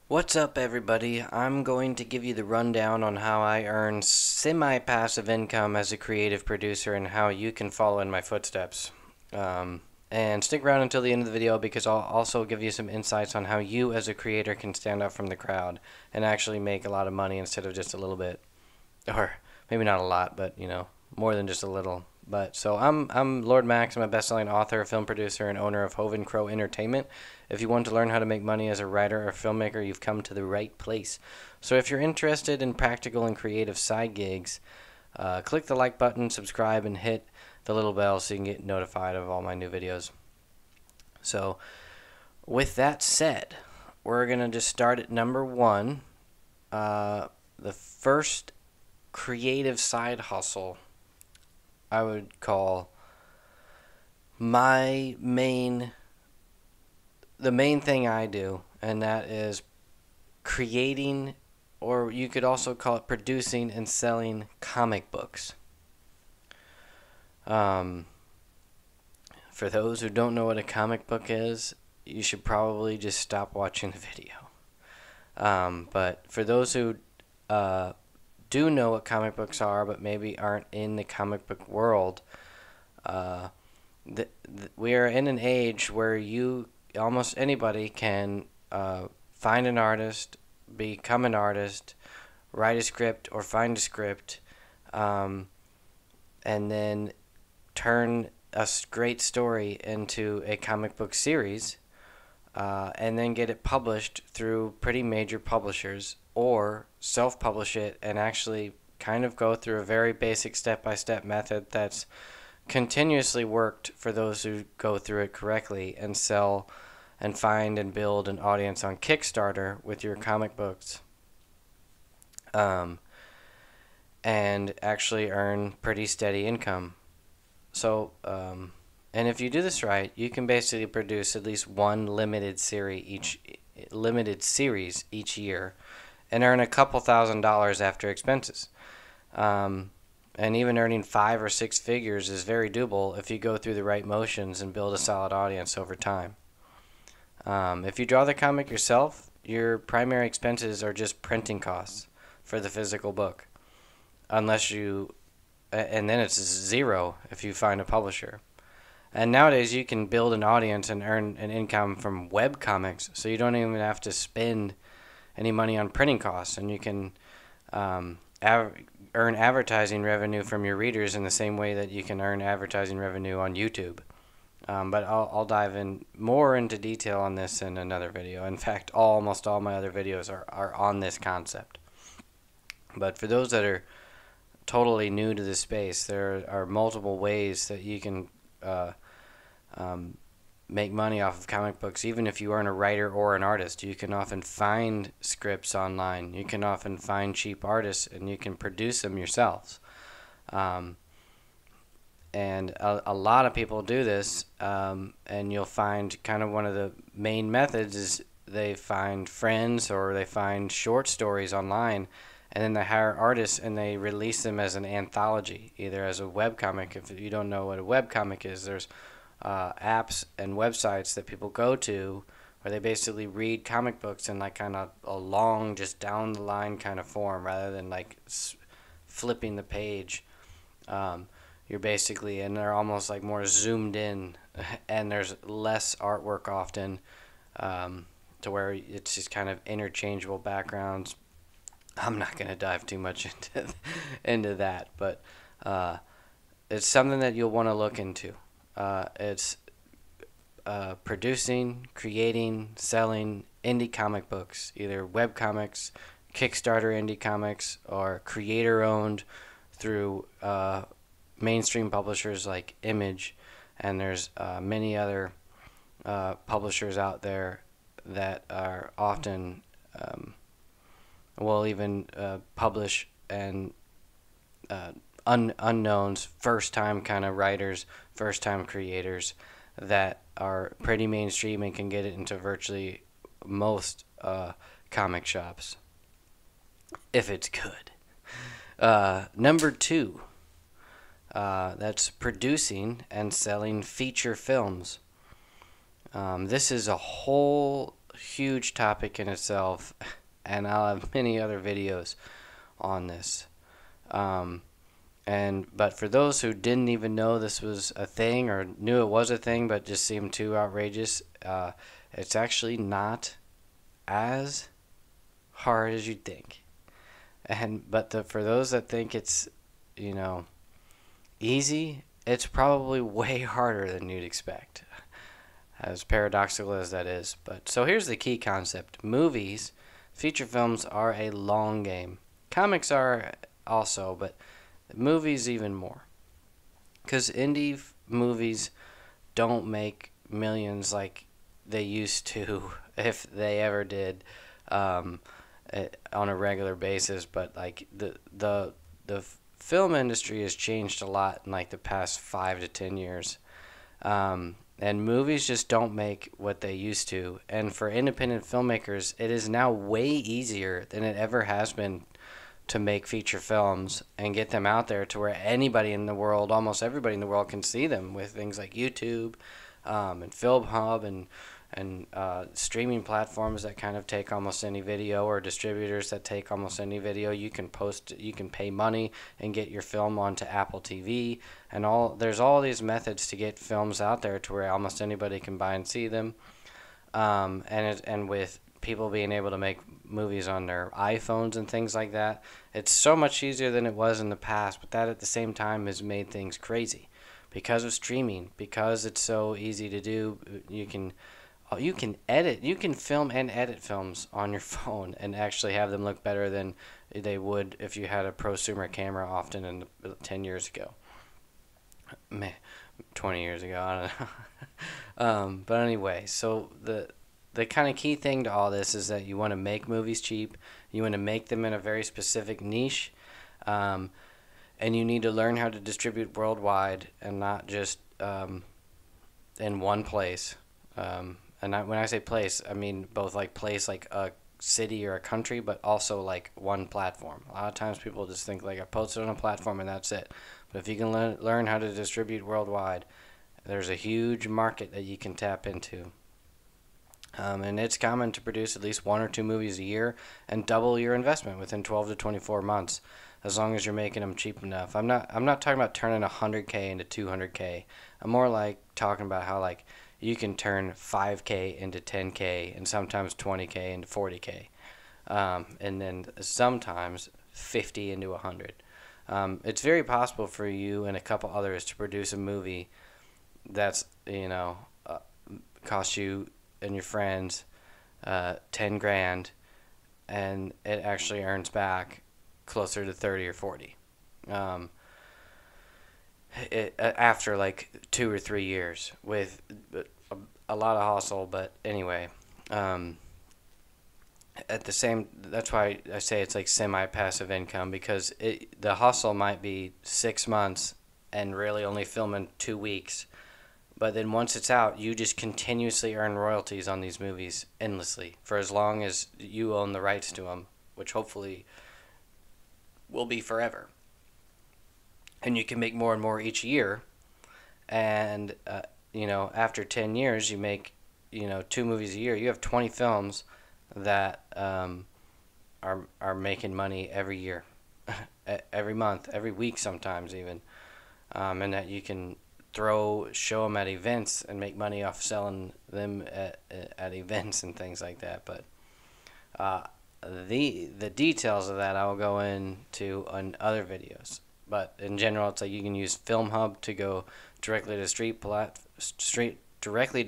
What's up, everybody? I'm going to give you the rundown on how I earn semi-passive income as a creative producer and how you can follow in my footsteps. And stick around until the end of the video because I'll also give you some insights on how you as a creator can stand out from the crowd and actually make a lot of money instead of just a little bit. Or maybe not a lot, but more than just a little. But so I'm Lord Max. I'm a best-selling author, film producer, and owner of Hove and Crow Entertainment. If you want to learn how to make money as a writer or filmmaker, you've come to the right place. So if you're interested in practical and creative side gigs, click the like button, subscribe, and hit the little bell so you can get notified of all my new videos. So with that said, we're gonna just start at number one. The first creative side hustle I would call my main the main thing I do, and that is creating, or you could also call it producing and selling comic books. Um, for those who don't know what a comic book is, you should probably just stop watching the video. But for those who do know what comic books are, but maybe aren't in the comic book world, uh, we are in an age where almost anybody can find an artist, become an artist, write a script or find a script, and then turn a great story into a comic book series, and then get it published through pretty major publishers, or self-publish it and actually kind of go through a very basic step-by-step method that's continuously worked for those who go through it correctly and sell and find and build an audience on Kickstarter with your comic books, and actually earn pretty steady income. So, and if you do this right, you can basically produce at least one limited series each year, and earn a couple $1,000s after expenses. And even earning 5 or 6 figures is very doable if you go through the right motions and build a solid audience over time. If you draw the comic yourself, your primary expenses are just printing costs for the physical book, and then it's zero if you find a publisher. And nowadays you can build an audience and earn an income from web comics, so you don't even have to spend any money on printing costs, and you can earn advertising revenue from your readers in the same way that you can earn advertising revenue on YouTube. But I'll dive in more into detail on this in another video. In fact, almost all my other videos are on this concept. But for those that are totally new to this space, there are multiple ways that you can make money off of comic books. Even if you aren't a writer or an artist, you can often find scripts online. You can often find cheap artists, and you can produce them yourselves. And a lot of people do this, and you'll find kind of one of the main methods is they find friends or they find short stories online, and then they hire artists and they release them as an anthology, either as a webcomic. If you don't know what a webcomic is, there's apps and websites that people go to where they basically read comic books in like kind of a long, just down the line kind of form rather than like flipping the page. You're basically, and they're almost like more zoomed in, and there's less artwork often, to where it's just kind of interchangeable backgrounds. I'm not going to dive too much into that, but it's something that you'll want to look into. It's producing, creating, selling indie comic books, either web comics, Kickstarter indie comics, or creator-owned through mainstream publishers like Image, and there's many other publishers out there that are often will even publish and unknowns, first-time kind of writers, first-time creators that are pretty mainstream and can get it into virtually most comic shops if it's good. Number two, that's producing and selling feature films. This is a whole huge topic in itself, and I'll have many other videos on this. Um, but for those who didn't even know this was a thing, or knew it was a thing but just seemed too outrageous, it's actually not as hard as you'd think. For those that think it's, you know, easy, it's probably way harder than you'd expect, as paradoxical as that is. But so here's the key concept: movies, feature films are a long game. Comics are also, but movies even more. Because movies don't make millions like they used to, if they ever did, um, on a regular basis. But like the film industry has changed a lot in like the past 5 to 10 years. And movies just don't make what they used to. And for independent filmmakers, it is now way easier than it ever has been to make feature films and get them out there to where anybody in the world, almost everybody in the world, can see them with things like YouTube, and Film Hub, and streaming platforms that kind of take almost any video, or distributors that take almost any video. You can pay money and get your film onto Apple TV, and there's all these methods to get films out there to where almost anybody can buy and see them. And with people being able to make movies on their iPhones and things like that, it's so much easier than it was in the past. But that at the same time has made things crazy because of streaming, because it's so easy to do. You can film and edit films on your phone and actually have them look better than they would if you had a prosumer camera often 10 years ago. 20 years ago, I don't know. But anyway, so the kind of key thing to all this is that you want to make movies cheap. You want to make them in a very specific niche. And you need to learn how to distribute worldwide and not just in one place. When I say place, I mean both like place like a city or a country, but also like one platform. A lot of times people just think like I posted on a platform and that's it. But if you can learn how to distribute worldwide, there's a huge market that you can tap into. And it's common to produce at least 1 or 2 movies a year and double your investment within 12 to 24 months, as long as you're making them cheap enough. I'm not talking about turning 100K into 200K. I'm more like talking about how like you can turn 5K into 10K and sometimes 20K into 40K, and then sometimes 50 into 100. It's very possible for you and a couple others to produce a movie that's cost you and your friends 10 grand, and it actually earns back closer to 30 or 40 after like 2 or 3 years with a lot of hustle. But anyway, that's why I say it's like semi-passive income, because the hustle might be 6 months and really only filming 2 weeks. But then once it's out, you just continuously earn royalties on these movies endlessly for as long as you own the rights to them, which hopefully will be forever. And you can make more and more each year. And, after 10 years, you make, 2 movies a year. You have 20 films that are making money every year, every month, every week sometimes even. And that you can show them at events and make money off selling them at events and things like that. But the details of that I will go into on other videos. But in general, it's like you can use Film Hub to go directly to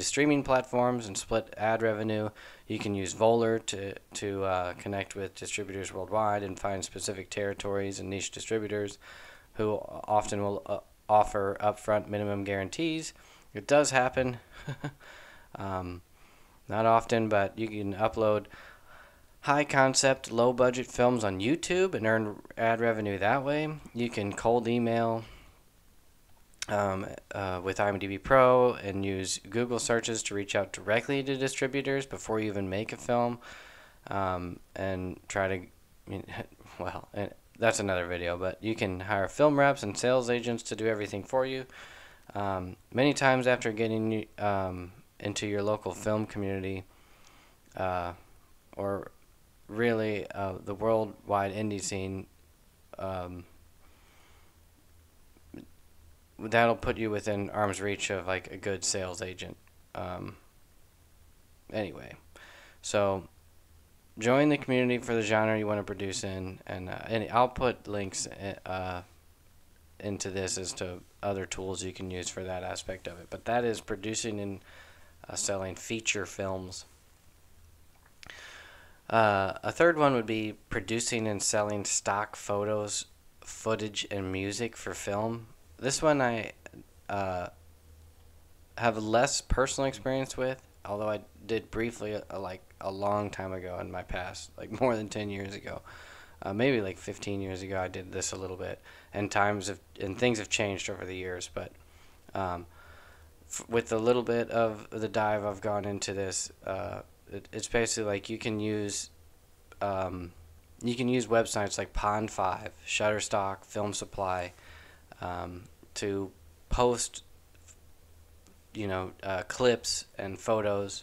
streaming platforms and split ad revenue. You can use Voller to connect with distributors worldwide and find specific territories and niche distributors who often will offer upfront minimum guarantees. It does happen. Not often, but you can upload high concept, low budget films on YouTube and earn ad revenue that way. You can cold email with IMDb Pro and use Google searches to reach out directly to distributors before you even make a film, and try to, that's another video, but you can hire film reps and sales agents to do everything for you. Many times after getting into your local film community, or really the worldwide indie scene, um, that'll put you within arm's reach of like a good sales agent. Um, anyway, so join the community for the genre you want to produce in, and I'll put links into this as to other tools you can use for that aspect of it. But that is producing and selling feature films. A third one would be producing and selling stock photos, footage, and music for film. This one I uh, have less personal experience with, although I did briefly, like a long time ago in my past, like more than 10 years ago. Maybe like 15 years ago, I did this a little bit, and things have changed over the years. But um, with a little bit of the dive I've gone into this, it's basically like you can use websites like Pond5, Shutterstock, Film Supply, to post clips and photos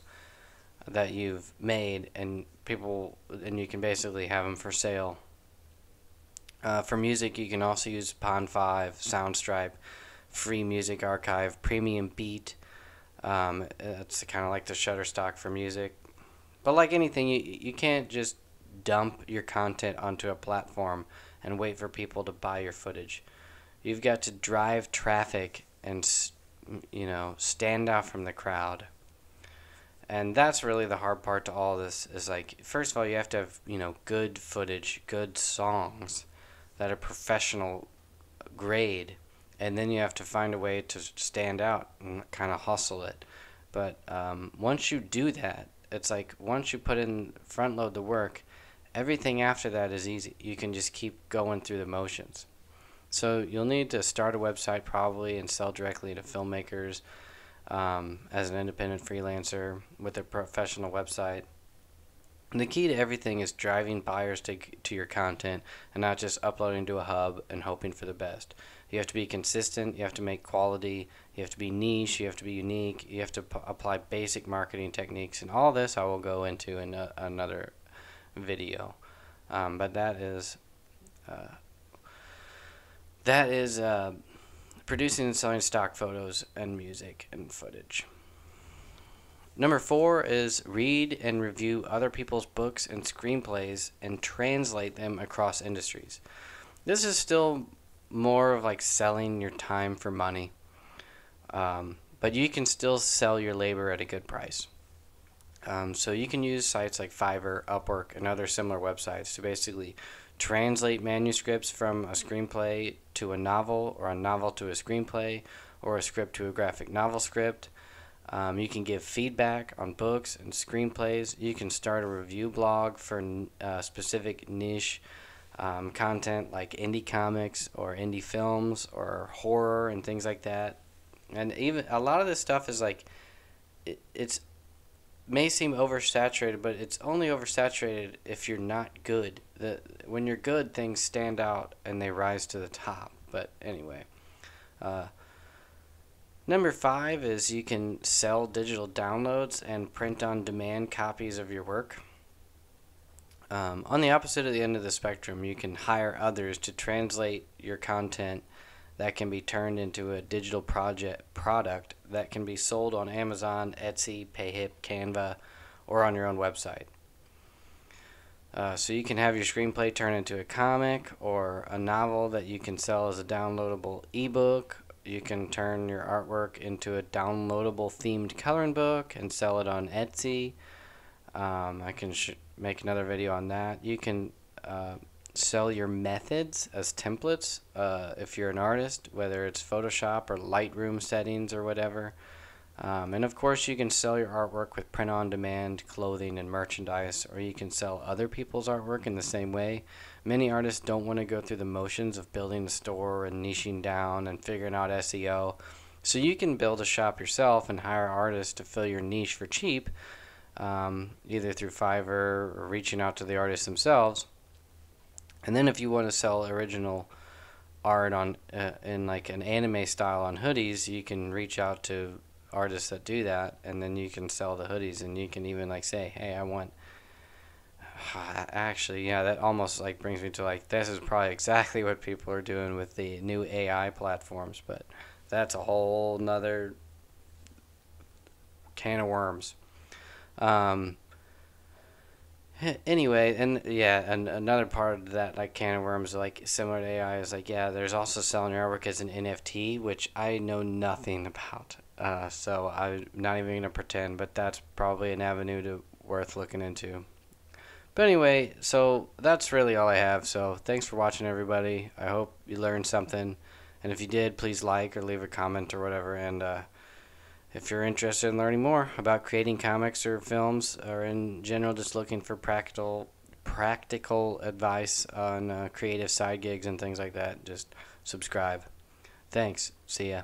that you've made, and you can basically have them for sale. For music, you can also use Pond5, Soundstripe, Free Music Archive, Premium Beat. It's kind of like the Shutterstock for music. But like anything, you can't just dump your content onto a platform and wait for people to buy your footage. You've got to drive traffic and stand out from the crowd. And that's really the hard part to all this, is like, first of all, you have to have, good footage, good songs that are professional grade, and then you have to find a way to stand out and kind of hustle it. But once you do that, it's like once you put in front load the work, everything after that is easy. You can just keep going through the motions. So you'll need to start a website probably and sell directly to filmmakers as an independent freelancer with a professional website. And the key to everything is driving buyers to your content and not just uploading to a hub and hoping for the best. You have to be consistent, you have to make quality, you have to be niche, you have to be unique, you have to apply basic marketing techniques, and all this I will go into in another video. But that is producing and selling stock photos and music and footage. Number 4 is read and review other people's books and screenplays and translate them across industries. This is still more of like selling your time for money, but you can still sell your labor at a good price. So you can use sites like Fiverr, Upwork, and other similar websites to basically translate manuscripts from a screenplay to a novel, or a novel to a screenplay, or a script to a graphic novel script. You can give feedback on books and screenplays. You can start a review blog for specific niche content like indie comics or indie films or horror and things like that. And even a lot of this stuff is like, it's may seem oversaturated, but it's only oversaturated if you're not good. When you're good, things stand out and they rise to the top. But anyway, number 5 is you can sell digital downloads and print-on-demand copies of your work. On the opposite of the end of the spectrum, you can hire others to translate your content that can be turned into a digital product that can be sold on Amazon, Etsy, Payhip, Canva, or on your own website. So you can have your screenplay turn into a comic or a novel that you can sell as a downloadable ebook. You can turn your artwork into a downloadable themed coloring book and sell it on Etsy. I can make another video on that. You can sell your methods as templates if you're an artist, whether it's Photoshop or Lightroom settings or whatever. And of course, you can sell your artwork with print-on-demand clothing and merchandise, or you can sell other people's artwork in the same way. Many artists don't want to go through the motions of building a store and niching down and figuring out SEO. So you can build a shop yourself and hire artists to fill your niche for cheap, either through Fiverr or reaching out to the artists themselves. And then if you want to sell original art in like an anime style on hoodies, you can reach out to artists that do that, and then you can sell the hoodies, and you can even like say, hey, I want. Actually, yeah, that almost like brings me to like this is probably exactly what people are doing with the new AI platforms, but that's a whole nother can of worms. Um, Anyway, and yeah, and another part of that like can of worms, like similar to AI, is like yeah, there's also selling your artwork as an NFT, which I know nothing about. So I'm not even gonna pretend, but that's probably an avenue to worth looking into. But anyway, so that's really all I have. So thanks for watching, everybody. I hope you learned something, and if you did, please like or leave a comment or whatever. And if you're interested in learning more about creating comics or films, or in general just looking for practical advice on creative side gigs and things like that, just subscribe. Thanks. See ya.